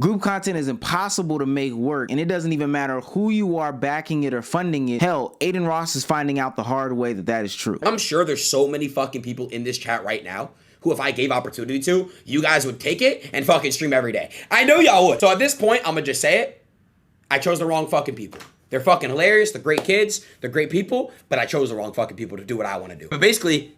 Group content is impossible to make work, and it doesn't even matter who you are backing it or funding it. Hell, Adin Ross is finding out the hard way that that is true. I'm sure there's so many fucking people in this chat right now who, if I gave opportunity to, you guys would take it and fucking stream every day. I know y'all would. So at this point, I'm gonna just say it. I chose the wrong fucking people. They're fucking hilarious. They're great kids. They're great people, but I chose the wrong fucking people to do what I want to do. But basically,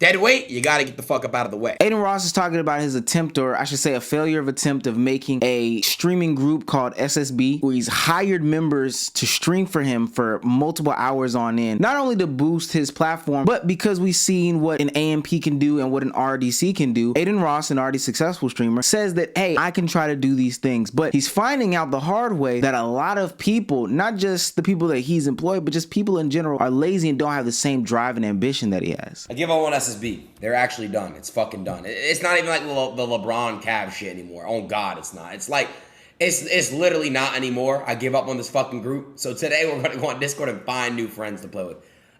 dead weight, you gotta get the fuck up out of the way. Adin Ross is talking about his attempt, or I should say a failure of attempt, of making a streaming group called SSB, where he's hired members to stream for him for multiple hours on end, not only to boost his platform, but because we've seen what an AMP can do and what an RDC can do. Adin Ross, an already successful streamer, says that, hey, I can try to do these things, but he's finding out the hard way that a lot of people, not just the people that he's employed, but just people in general, are lazy and don't have the same drive and ambition that he has. I give up on SSB. They're actually done. It's fucking done. It's not even like the LeBron Cavs shit anymore. Oh God, it's not. It's like, it's literally not anymore. I give up on this fucking group. So today we're gonna go on Discord and find new friends to play with.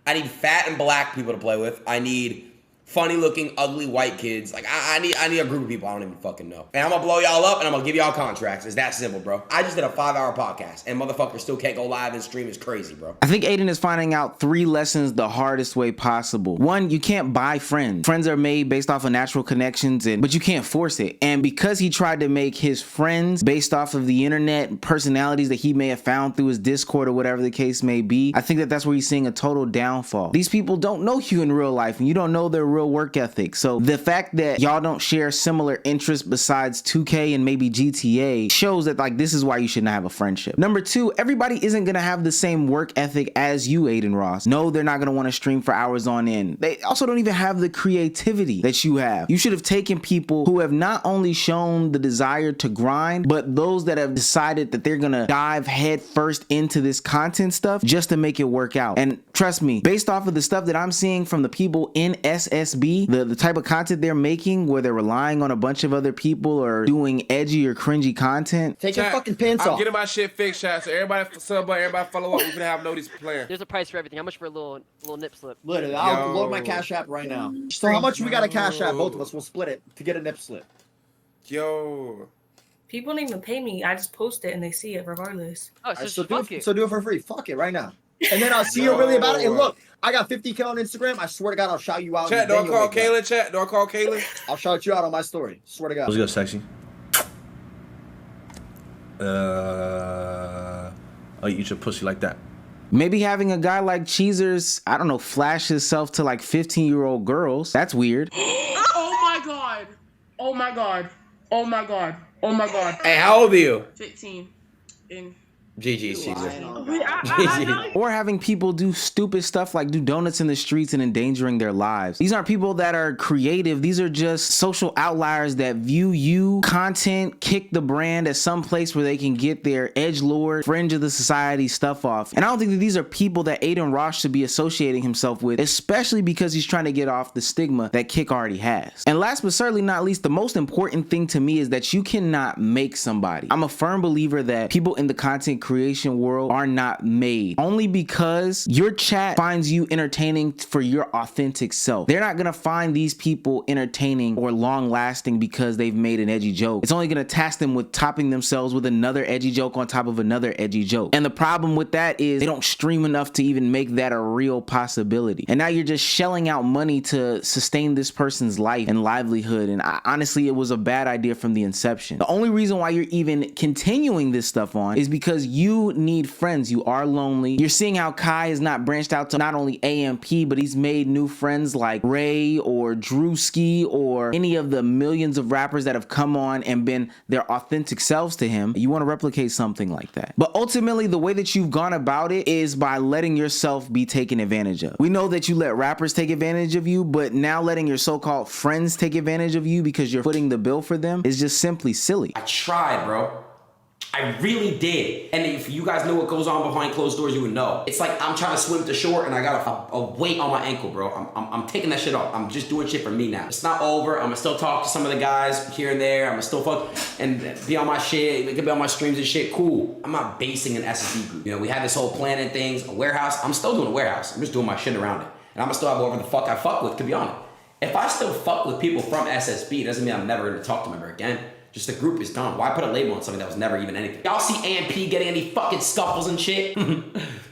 I need fat and black people to play with. I need funny looking, ugly white kids. Like I need a group of people I don't even fucking know. And I'm gonna blow y'all up and I'm gonna give y'all contracts. It's that simple, bro. I just did a 5-hour podcast and motherfuckers still can't go live and stream. It's crazy, bro. I think Adin is finding out 3 lessons the hardest way possible. 1, you can't buy friends. Friends are made based off of natural connections, but you can't force it. And because he tried to make his friends based off of the internet personalities that he may have found through his Discord or whatever the case may be, I think that that's where he's seeing a total downfall. These people don't know you in real life, and you don't know their real work ethic. So the fact that y'all don't share similar interests besides 2K and maybe GTA shows that, like, this is why you shouldn't have a friendship. Number 2, everybody isn't gonna have the same work ethic as you, Adin Ross. No, they're not gonna want to stream for hours on end. They also don't even have the creativity that you have. You should have taken people who have not only shown the desire to grind, but those that have decided that they're gonna dive head first into this content stuff just to make it work out. And trust me, based off of the stuff that I'm seeing from the people in SSB, the type of content they're making where they're relying on a bunch of other people or doing edgy or cringy content. Take your fucking pants off. I'm getting my shit fixed, chat. So everybody follow up. We're gonna have notice plan. There's a price for everything. How much for a little nip slip? Literally, I'll load my Cash App right now. So how much we got a Cash App? Both of us will split it to get a nip slip. Yo. People don't even pay me. I just post it and they see it regardless. Oh, so do it for free. Fuck it right now. And then I'll see you really about it. And look, I got 50K on Instagram. I swear to God, I'll shout you out. Chat, don't call Kayla. Chat, don't call Kayla. I'll shout you out on my story. Swear to God. What's good, sexy? Oh, you eat your pussy like that. Maybe having a guy like Cheezers, I don't know, flash himself to like 15-year-old girls. That's weird. Oh my God. Oh my God. Oh my God. Oh my God. Hey, how old are you? 15. In GG's, Jesus. Or having people do stupid stuff like do donuts in the streets and endangering their lives. These aren't people that are creative. These are just social outliers that view you content, kick the brand as some place where they can get their edgelord, fringe of the society stuff off. And I don't think that these are people that Adin Ross should be associating himself with, especially because he's trying to get off the stigma that Kick already has. And last but certainly not least, the most important thing to me is that you cannot make somebody. I'm a firm believer that people in the content creation world are not made, only because your chat finds you entertaining for your authentic self. They're not gonna find these people entertaining or long lasting because they've made an edgy joke. It's only gonna task them with topping themselves with another edgy joke on top of another edgy joke. And the problem with that is they don't stream enough to even make that a real possibility. And now you're just shelling out money to sustain this person's life and livelihood. And honestly, it was a bad idea from the inception. The only reason why you're even continuing this stuff on is because you need friends. You are lonely. You're seeing how Kai has not branched out to not only AMP, but he's made new friends like Ray or Drewski or any of the millions of rappers that have come on and been their authentic selves to him. You want to replicate something like that. But ultimately, the way that you've gone about it is by letting yourself be taken advantage of. We know that you let rappers take advantage of you, but now letting your so-called friends take advantage of you because you're footing the bill for them is just simply silly. I tried, bro. I really did. And if you guys know what goes on behind closed doors, you would know. It's like I'm trying to swim to shore and I got a weight on my ankle, bro. I'm taking that shit off. I'm just doing shit for me now. It's not over. I'm gonna still talk to some of the guys here and there. I'm gonna still fuck and be on my shit. It could be on my streams and shit. Cool. I'm not basing an SSD group. You know, we had this whole plan and things, a warehouse. I'm still doing a warehouse. I'm just doing my shit around it. And I'm gonna still have whoever the fuck I fuck with, to be honest. If I still fuck with people from SSB, it doesn't mean I'm never gonna talk to them ever again. Just the group is done. Why put a label on something that was never even anything? Y'all see AMP getting any fucking scuffles and shit?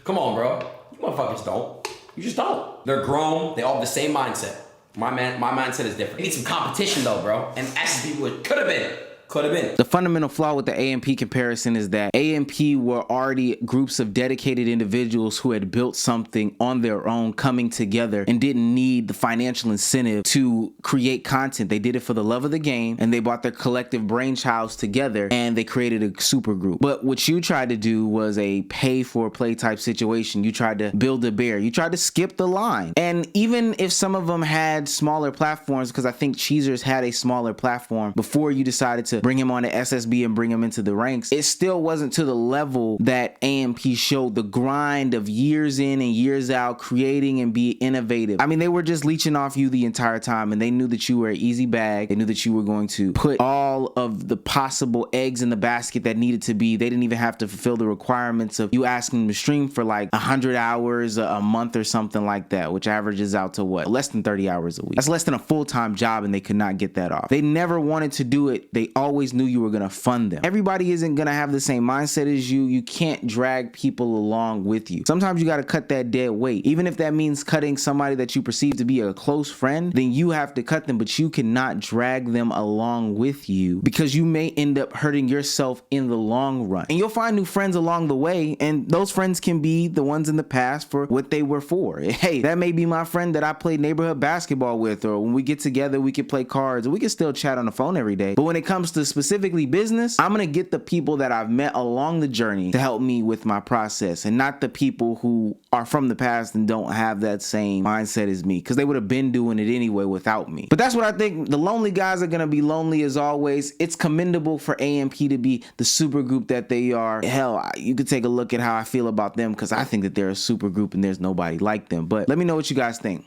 Come on, bro. You motherfuckers don't. You just don't. They're grown. They all have the same mindset. My mindset is different. We need some competition though, bro. And SSB could have been. Could have been. The fundamental flaw with the AMP comparison is that AMP were already groups of dedicated individuals who had built something on their own, coming together, and didn't need the financial incentive to create content. They did it for the love of the game, and they brought their collective brainchilds together, and they created a super group. But what you tried to do was a pay for play type situation. You tried to build a bear. You tried to skip the line. And even if some of them had smaller platforms, because I think Cheezers had a smaller platform before you decided to bring him on to SSB and bring him into the ranks, it still wasn't to the level that AMP showed, the grind of years in and years out, creating and be innovative. I mean, they were just leeching off you the entire time, and they knew that you were an easy bag. They knew that you were going to put all of the possible eggs in the basket that needed to be. They didn't even have to fulfill the requirements of you asking them to stream for like 100 hours a month or something like that, which averages out to what? Less than 30 hours a week. That's less than a full-time job, and they could not get that off. They never wanted to do it. They always knew you were going to fund them. Everybody isn't going to have the same mindset as you. You can't drag people along with you. Sometimes you got to cut that dead weight. Even if that means cutting somebody that you perceive to be a close friend, then you have to cut them, but you cannot drag them along with you, because you may end up hurting yourself in the long run. And you'll find new friends along the way, and those friends can be the ones in the past for what they were for. Hey, that may be my friend that I played neighborhood basketball with, or when we get together, we can play cards, or we can still chat on the phone every day. But when it comes to specifically business, I'm gonna get the people that I've met along the journey to help me with my process, and not the people who are from the past and don't have that same mindset as me, because they would have been doing it anyway without me. But that's what I think. The lonely guys are gonna be lonely as always. It's commendable for AMP to be the super group that they are. Hell, you could take a look at how I feel about them, because I think that they're a super group and there's nobody like them. But let me know what you guys think.